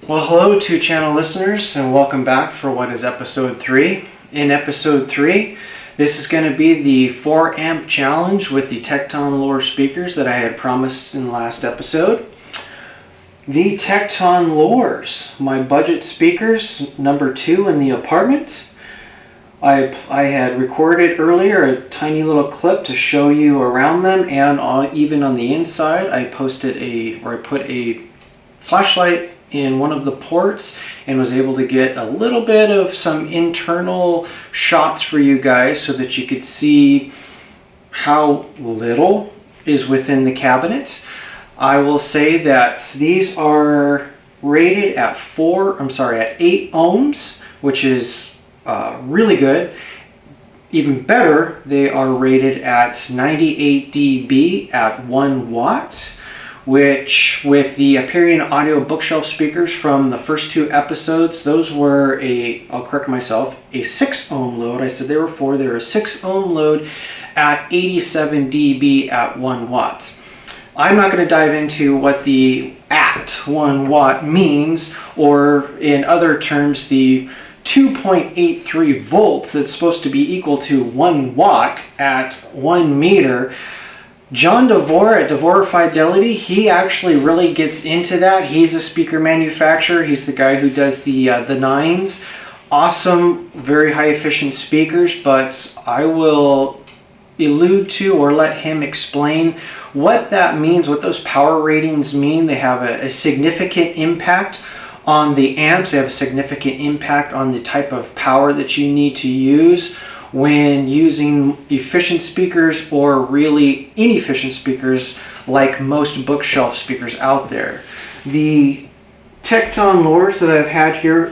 Well, hello to channel listeners and welcome back for what is episode 3. In episode 3, this is going to be the 4 amp challenge with the Tekton Lore speakers that I had promised in the last episode. The Tekton Lores, my budget speakers, number 2 in the apartment. I had recorded earlier a tiny little clip to show you around them, and even on the inside I put a flashlight in one of the ports and was able to get a little bit of some internal shots for you guys so that you could see how little is within the cabinet. I will say that these are rated at 8 ohms, which is really good. Even better, they are rated at 98 dB at 1 watt, which with the Aperion audio bookshelf speakers from the first 2 episodes, those were I'll correct myself, a 6 ohm load. I said they were 4, they were a 6 ohm load at 87 dB at 1 watt. I'm not going to dive into what the at 1 watt means, or in other terms, the 2.83 volts that's supposed to be equal to 1 watt at 1 meter. John DeVore at DeVore Fidelity, he actually really gets into that. He's a speaker manufacturer. He's the guy who does the 9s. Awesome, very high efficient speakers, but I will allude to or let him explain what that means, what those power ratings mean. They have a significant impact on the amps. They have a significant impact on the type of power that you need to use when using efficient speakers or really inefficient speakers like most bookshelf speakers out there. The Tekton Lores that I've had here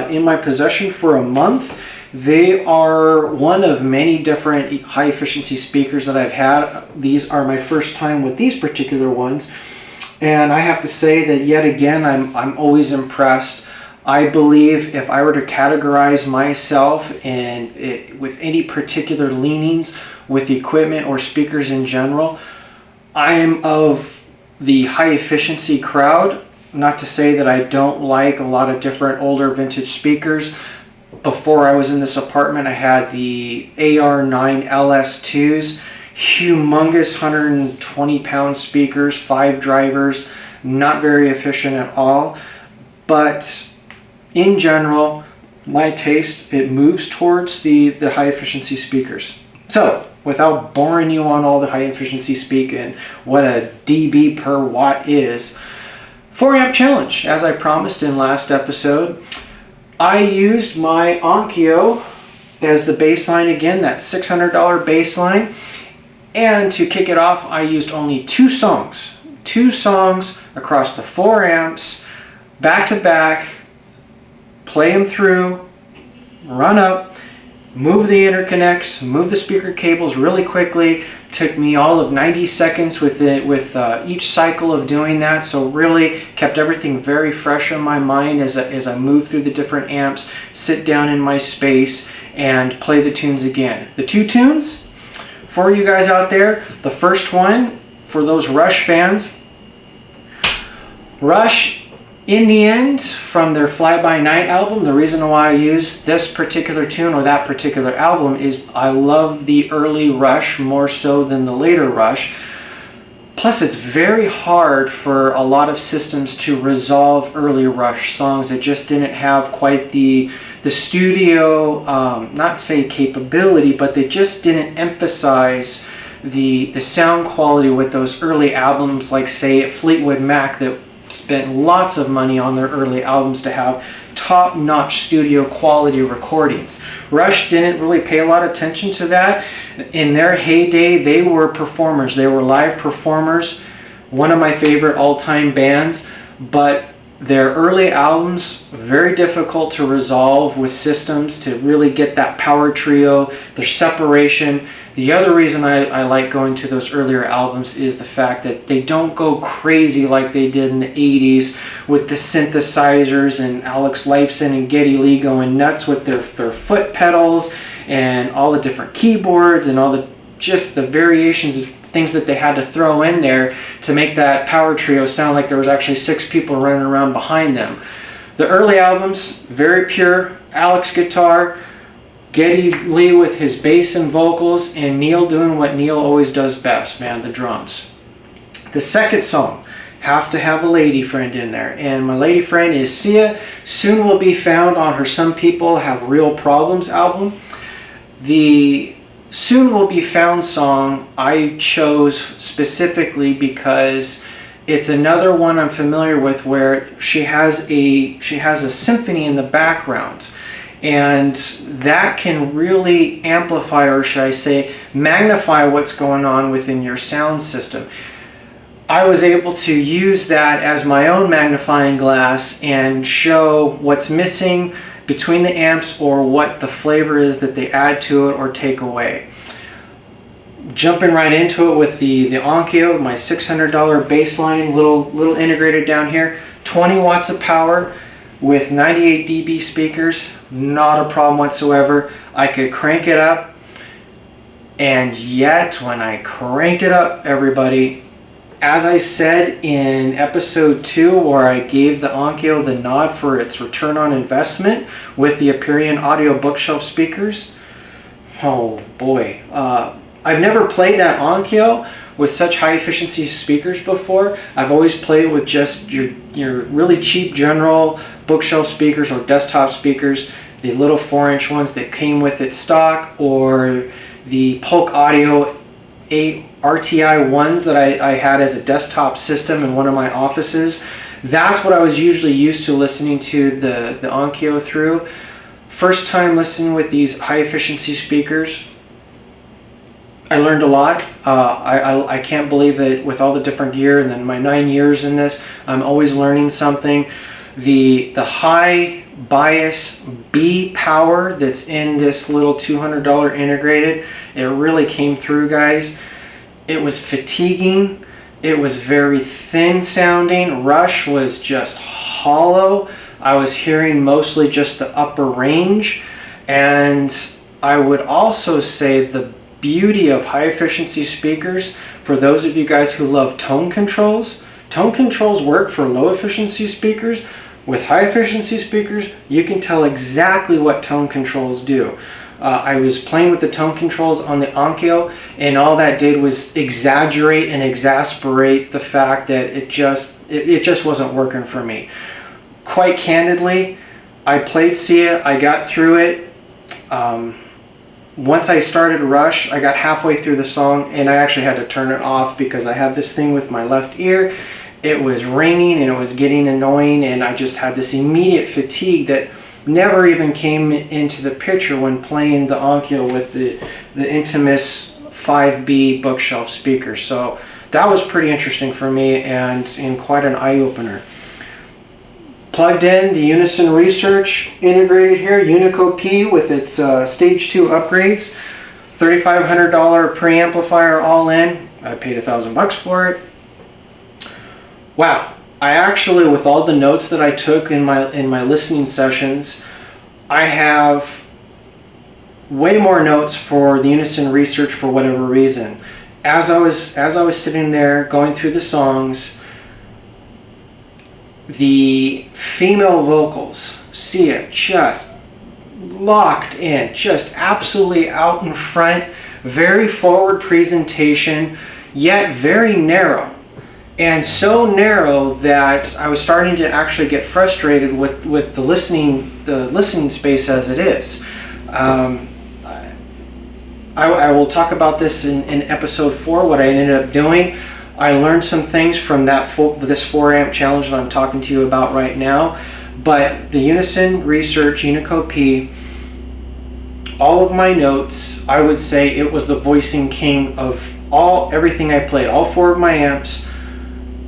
in my possession for a month, they are one of many different high efficiency speakers that I've had. These are my first time with these particular ones, and I have to say that yet again I'm always impressed. I believe if I were to categorize myself with any particular leanings with equipment or speakers in general, I am of the high efficiency crowd. Not to say that I don't like a lot of different older vintage speakers. Before I was in this apartment, I had the AR9 LS2s, humongous 120-pound speakers, 5 drivers, not very efficient at all, but in general, my taste, it moves towards the high efficiency speakers. So, without boring you on all the high efficiency speak and what a dB per watt is, 4 amp challenge, as I promised in last episode. I used my Onkyo as the baseline again, that $600 baseline. And to kick it off, I used only 2 songs. 2 songs across the 4 amps, back to back. Play them through, run up, move the interconnects, move the speaker cables really quickly. Took me all of 90 seconds with each cycle of doing that, so really kept everything very fresh in my mind as I move through the different amps, sit down in my space, and play the tunes again. The 2 tunes for you guys out there, the first one, for those Rush fans, Rush In the end, from their Fly By Night album, the reason why I use this particular tune or that particular album is I love the early Rush more so than the later Rush. Plus, it's very hard for a lot of systems to resolve early Rush songs. It just didn't have quite the studio, not say capability, but they just didn't emphasize the sound quality with those early albums, like say Fleetwood Mac, that spent lots of money on their early albums to have top-notch studio quality recordings. Rush didn't really pay a lot of attention to that. In their heyday, they were performers. They were live performers. One of my favorite all-time bands, but their early albums, very difficult to resolve with systems to really get that power trio, their separation. The other reason I like going to those earlier albums is the fact that they don't go crazy like they did in the 80s with the synthesizers and Alex Lifeson and Geddy Lee going nuts with their foot pedals and all the different keyboards and all the variations of things that they had to throw in there to make that power trio sound like there was actually 6 people running around behind them. The early albums, very pure, Alex guitar, Geddy Lee with his bass and vocals, and Neil doing what Neil always does best, man, the drums. The second song, have to have a lady friend in there, and my lady friend is Sia. Soon Will Be Found on her Some People Have Real Problems album. The Soon Will Be Found song I chose specifically because it's another one I'm familiar with where she has a symphony in the background, and that can really amplify, or should I say magnify, what's going on within your sound system. I was able to use that as my own magnifying glass and show what's missing between the amps or what the flavor is that they add to it or take away. Jumping right into it with the Onkyo, my $600 baseline, little integrated down here, 20 watts of power with 98 dB speakers, not a problem whatsoever. I could crank it up, and yet when I cranked it up, everybody, as I said in episode 2, where I gave the Onkyo the nod for its return on investment with the Aperion audio bookshelf speakers, oh boy, I've never played that Onkyo with such high efficiency speakers before. I've always played with just your really cheap general bookshelf speakers or desktop speakers, the little 4-inch ones that came with it stock, or the Polk Audio 8 RTI ones that I had as a desktop system in one of my offices. That's what I was usually used to listening to the Onkyo through. First time listening with these high efficiency speakers, I learned a lot. I can't believe that with all the different gear and then my 9 years in this, I'm always learning something. The high bias B power that's in this little $200 integrated, it really came through, guys. It was fatiguing. It was very thin sounding. Rush was just hollow. I was hearing mostly just the upper range. And I would also say the beauty of high efficiency speakers, for those of you guys who love tone controls work for low efficiency speakers. With high efficiency speakers, you can tell exactly what tone controls do. I was playing with the tone controls on the Onkyo, and all that did was exaggerate and exasperate the fact that it just wasn't working for me. Quite candidly, I played Sia, I got through it. Once I started Rush, I got halfway through the song and I actually had to turn it off because I have this thing with my left ear. It was ringing and it was getting annoying, and I just had this immediate fatigue that never even came into the picture when playing the Onkyo with the Intimus 5B bookshelf speaker. So that was pretty interesting for me and quite an eye-opener. Plugged in the Unison Research integrated here, Unico P with its stage 2 upgrades, $3,500 preamplifier all in. I paid $1,000 for it. Wow, I actually, with all the notes that I took in my listening sessions, I have way more notes for the Unison Research for whatever reason. As I was sitting there going through the songs, The female vocals, Sia, just locked in, just absolutely out in front, very forward presentation, yet very narrow. And so narrow that I was starting to actually get frustrated with the listening space as it is. I will talk about this in episode 4, what I ended up doing. I learned some things from this 4 amp challenge that I'm talking to you about right now. But the Unison Research Unico P, all of my notes, I would say it was the voicing king of everything I played. All 4 of my amps,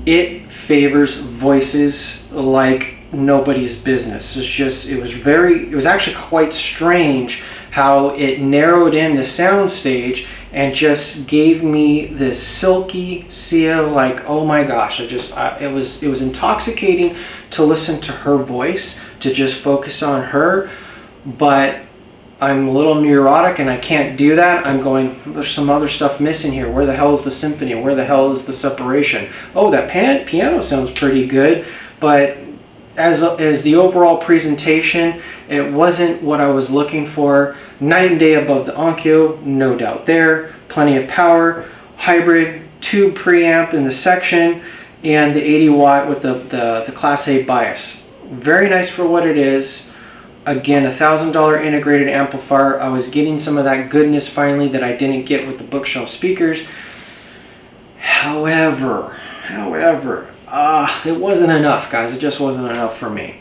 it favors voices like nobody's business. It was actually quite strange how it narrowed in the sound stage and just gave me this silky Sia, like, oh my gosh, it was intoxicating to listen to her voice, to just focus on her. But I'm a little neurotic and I can't do that. I'm going, there's some other stuff missing here. Where the hell is the symphony? Where the hell is the separation? Oh, that piano sounds pretty good, but as the overall presentation, it wasn't what I was looking for. Night and day above the Onkyo, no doubt there. Plenty of power, hybrid, tube preamp in the section, and the 80 watt with the Class A bias. Very nice for what it is. Again, $1,000 integrated amplifier. I was getting some of that goodness finally that I didn't get with the bookshelf speakers. However, it wasn't enough, guys. It just wasn't enough for me.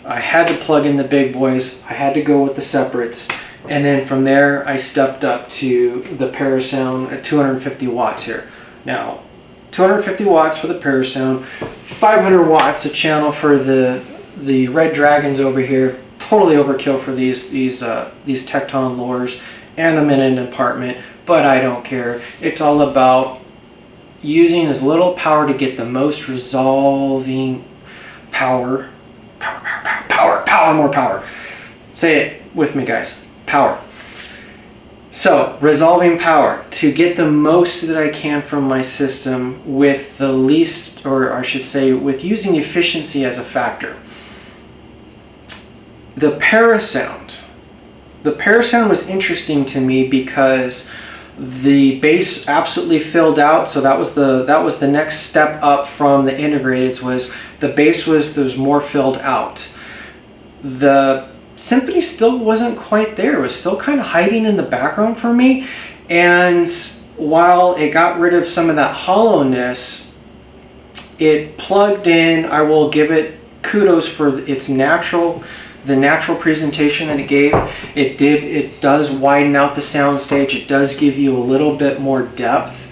I had to plug in the big boys. I had to go with the separates. And then from there, I stepped up to the Parasound at 250 watts here. Now, 250 watts for the Parasound, 500 watts a channel for the Red Dragons over here. Totally overkill for these Tekton Lores, and I'm in an apartment, but I don't care. It's all about using as little power to get the most resolving power. More power. Say it with me, guys. Power. So, resolving power to get the most that I can from my system with the least, or I should say, with using efficiency as a factor. The Parasound was interesting to me because the bass absolutely filled out, so that was the next step up from the integrateds. Was the bass was more filled out. The symphony still wasn't quite there. It was still kind of hiding in the background for me, and while it got rid of some of that hollowness, it plugged in. I will give it kudos for the natural presentation that it gave. It does widen out the sound stage. It does give you a little bit more depth.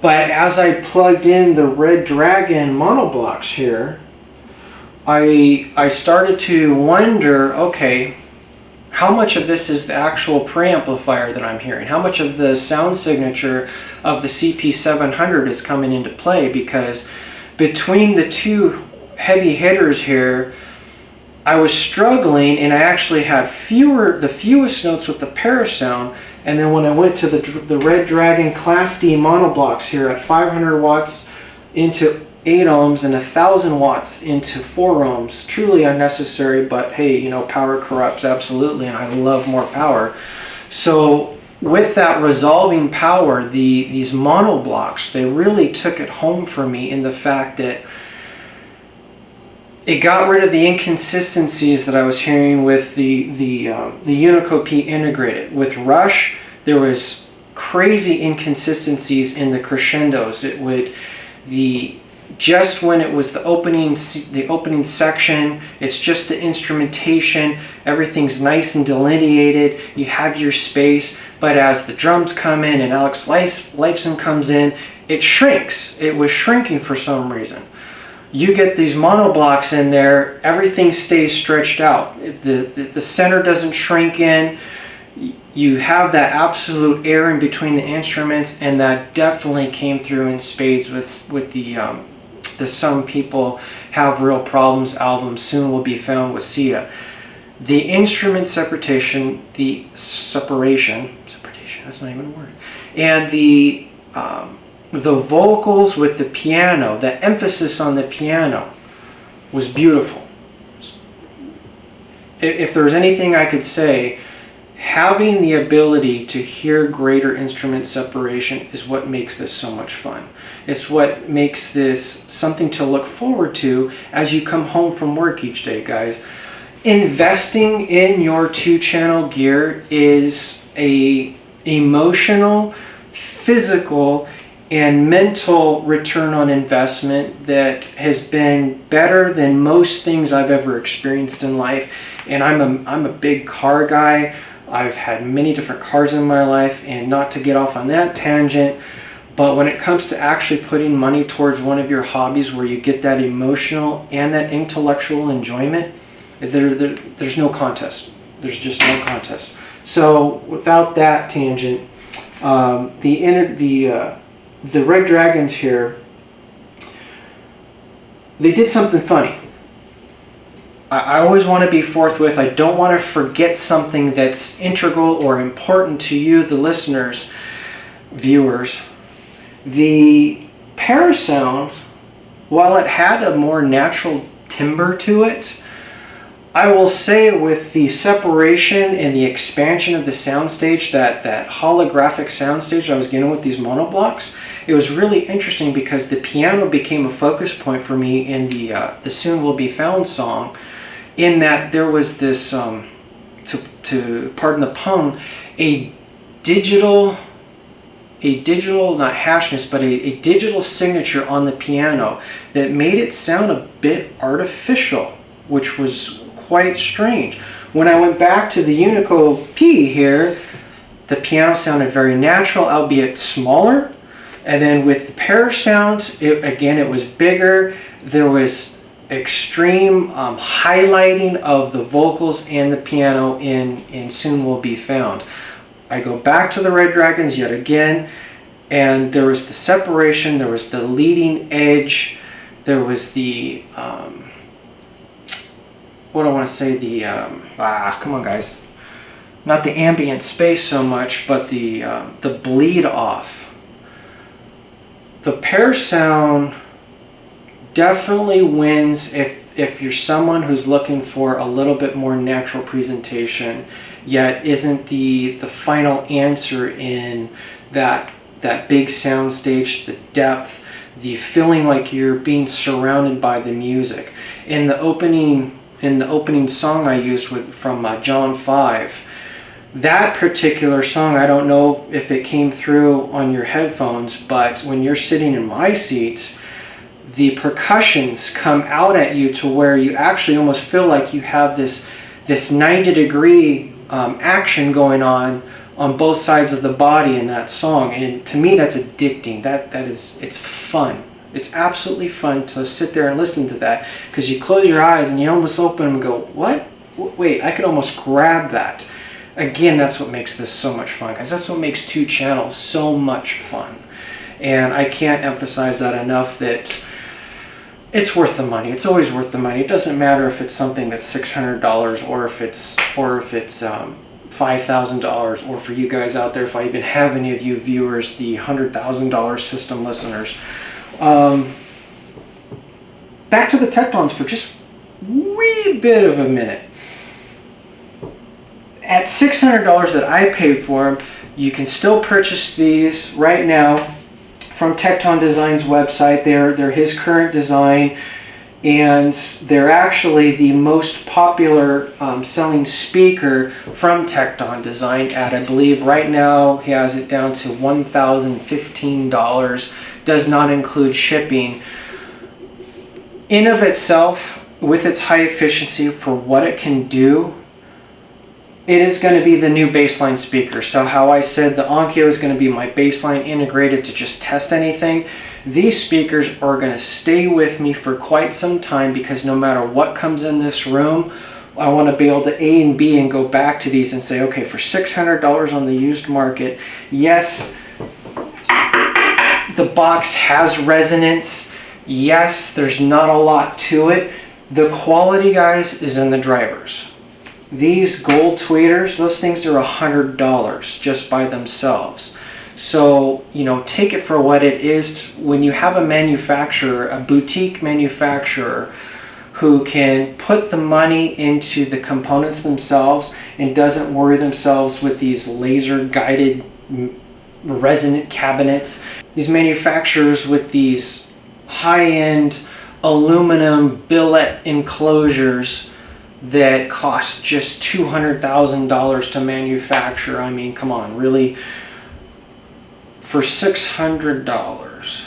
But as I plugged in the Red Dragon monoblocks here, I started to wonder, okay, how much of this is the actual preamplifier that I'm hearing? How much of the sound signature of the CP700 is coming into play? Because between the two heavy hitters here, I was struggling, and I actually had the fewest notes with the Parasound. And then when I went to the Red Dragon Class D monoblocks here at 500 watts into 8 ohms and 1,000 watts into 4 ohms, truly unnecessary, but hey, you know, power corrupts, absolutely, and I love more power. So with that resolving power, these monoblocks, they really took it home for me in the fact that it got rid of the inconsistencies that I was hearing with the Unico P integrated. With Rush, there was crazy inconsistencies in the crescendos. It would just when it was the opening section, it's just the instrumentation. Everything's nice and delineated. You have your space, but as the drums come in and Alex Lifeson comes in, it shrinks. It was shrinking for some reason. You get these monoblocks in there, everything stays stretched out. The center doesn't shrink in. You have that absolute air in between the instruments, and that definitely came through in spades with the Some People Have Real Problems album soon will be found with Sia. The instrument separation, that's not even a word, and the the vocals with the piano, the emphasis on the piano was beautiful. If there was anything I could say, having the ability to hear greater instrument separation is what makes this so much fun. It's what makes this something to look forward to as you come home from work each day, guys. Investing in your 2-channel gear is a emotional, physical, and mental return on investment that has been better than most things I've ever experienced in life. And I'm a big car guy. I've had many different cars in my life, and not to get off on that tangent, but when it comes to actually putting money towards one of your hobbies where you get that emotional and that intellectual enjoyment, there's no contest. There's just no contest. So without that tangent, the Red Dragons here, they did something funny. I always want to be forthwith. I don't want to forget something that's integral or important to you, the listeners, viewers. The Parasound, while it had a more natural timbre to it, I will say with the separation and the expansion of the soundstage, that holographic soundstage I was getting with these monoblocks, it was really interesting because the piano became a focus point for me in the Soon Will Be Found song, in that there was this, to pardon the pun, a digital, not hashness, but a digital signature on the piano that made it sound a bit artificial, which was quite strange. When I went back to the Unico P here, the piano sounded very natural, albeit smaller. And then with the Parasound, it was bigger. There was extreme highlighting of the vocals and the piano in Soon Will Be Found. I go back to the Red Dragons yet again, and there was the separation, there was the leading edge, there was the what do I want to say, come on guys, not the ambient space so much, but the bleed off. The Parasound definitely wins if you're someone who's looking for a little bit more natural presentation, yet isn't the final answer in that big sound stage, the depth, the feeling like you're being surrounded by the music. In the opening song I used from John 5, that particular song, I don't know if it came through on your headphones, but when you're sitting in my seats, the percussions come out at you to where you actually almost feel like you have this 90-degree action going on both sides of the body in that song. And to me, that's addicting. It's fun. It's absolutely fun to sit there and listen to that, because you close your eyes and you almost open them and go, what? Wait, I could almost grab that. Again, that's what makes this so much fun, guys. That's what makes 2 channels so much fun. And I can't emphasize that enough, that it's worth the money. It's always worth the money. It doesn't matter if it's something that's $600 or if it's $5,000, or for you guys out there, if I even have any of you viewers, the $100,000 system listeners. Back to the Tektons for just a wee bit of a minute. At $600 that I paid for them, you can still purchase these right now from Tekton Design's website. They're his current design, and they're actually the most popular selling speaker from Tekton Design at, I believe right now he has it down to $1,015, does not include shipping. In of itself, with its high efficiency for what it can do, it is going to be the new baseline speaker. So how I said the Onkyo is going to be my baseline integrated to just test anything, these speakers are going to stay with me for quite some time, because no matter what comes in this room, I want to be able to A and B and go back to these and say, okay, for $600 on the used market, yes, the box has resonance. Yes, there's not a lot to it. The quality, guys, is in the drivers. These gold tweeters, those things are $100 just by themselves. So, you know, take it for what it is. When you have a manufacturer, a boutique manufacturer, who can put the money into the components themselves and doesn't worry themselves with these laser guided resonant cabinets. These manufacturers with these high-end aluminum billet enclosures that cost just $200,000 to manufacture. I mean, come on, really? For $600,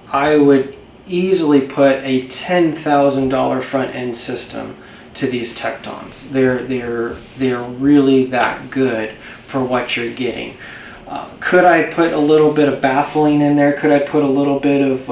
I would easily put a $10,000 front end system to these Tektons. They're really that good for what you're getting. Could I put a little bit of baffling in there? Could I put a little bit of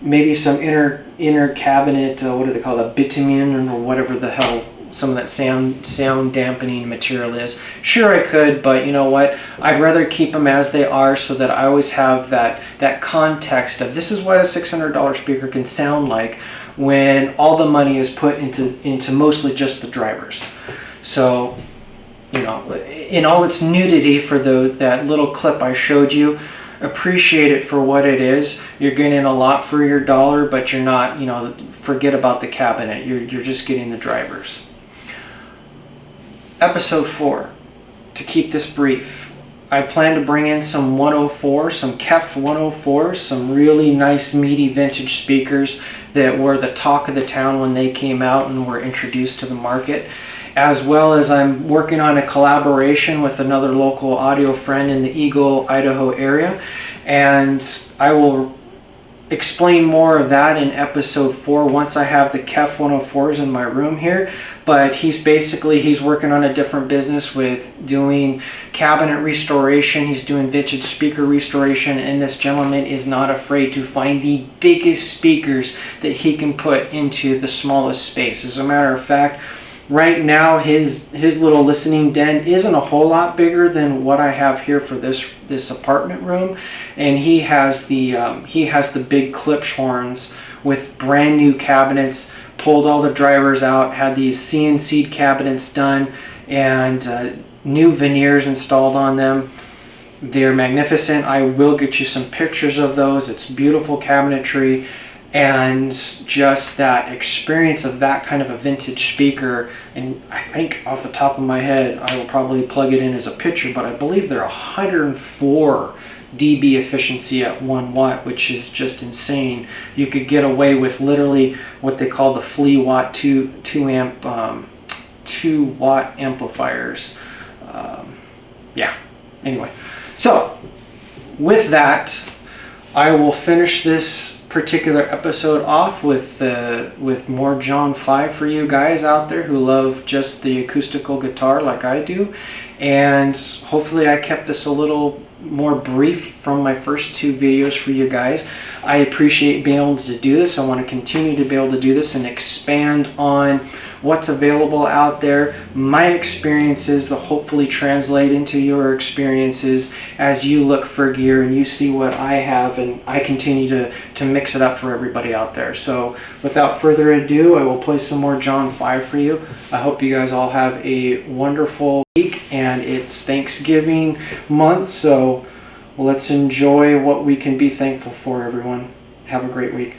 maybe some inner cabinet, what do they call that, bitumen or whatever the hell some of that sound dampening material is? Sure, I could, but you know what? I'd rather keep them as they are so that I always have that context of this is what a $600 speaker can sound like when all the money is put into mostly just the drivers. So, you know, in all its nudity for that little clip I showed you, appreciate it for what it is. You're getting a lot for your dollar, but you're not, you know, forget about the cabinet. You're just getting the drivers. Episode 4, to keep this brief, I plan to bring in some 104, some KEF 104s, some really nice meaty vintage speakers that were the talk of the town when they came out and were introduced to the market. As well as I'm working on a collaboration with another local audio friend in the Eagle, Idaho area, and I will explain more of that in episode 4 once I have the KEF 104s in my room here. But he's working on a different business with doing cabinet restoration. He's doing vintage speaker restoration, and this gentleman is not afraid to find the biggest speakers that he can put into the smallest space. As a matter of fact, right now his little listening den isn't a whole lot bigger than what I have here for this apartment room, and he has the big Klipschorns with brand new cabinets, pulled all the drivers out, had these CNC cabinets done, and new veneers installed on them. They're magnificent. I will get you some pictures of those. It's beautiful cabinetry. And just that experience of that kind of a vintage speaker, and I think off the top of my head I will probably plug it in as a picture, but I believe they're 104 dB efficiency at 1 watt, which is just insane. You could get away with literally what they call the flea watt 2 watt amplifiers. Yeah, anyway, so with that I will finish this particular episode off with more John 5 for you guys out there who love just the acoustical guitar like I do, and hopefully I kept this a little more brief from my first 2 videos for you guys. I appreciate being able to do this. I want to continue to be able to do this and expand on what's available out there, my experiences that hopefully translate into your experiences as you look for gear and you see what I have, and I continue to mix it up for everybody out there. So without further ado, I will play some more John 5 for you. I hope you guys all have a wonderful week, and it's Thanksgiving month, so let's enjoy what we can be thankful for, everyone. Have a great week.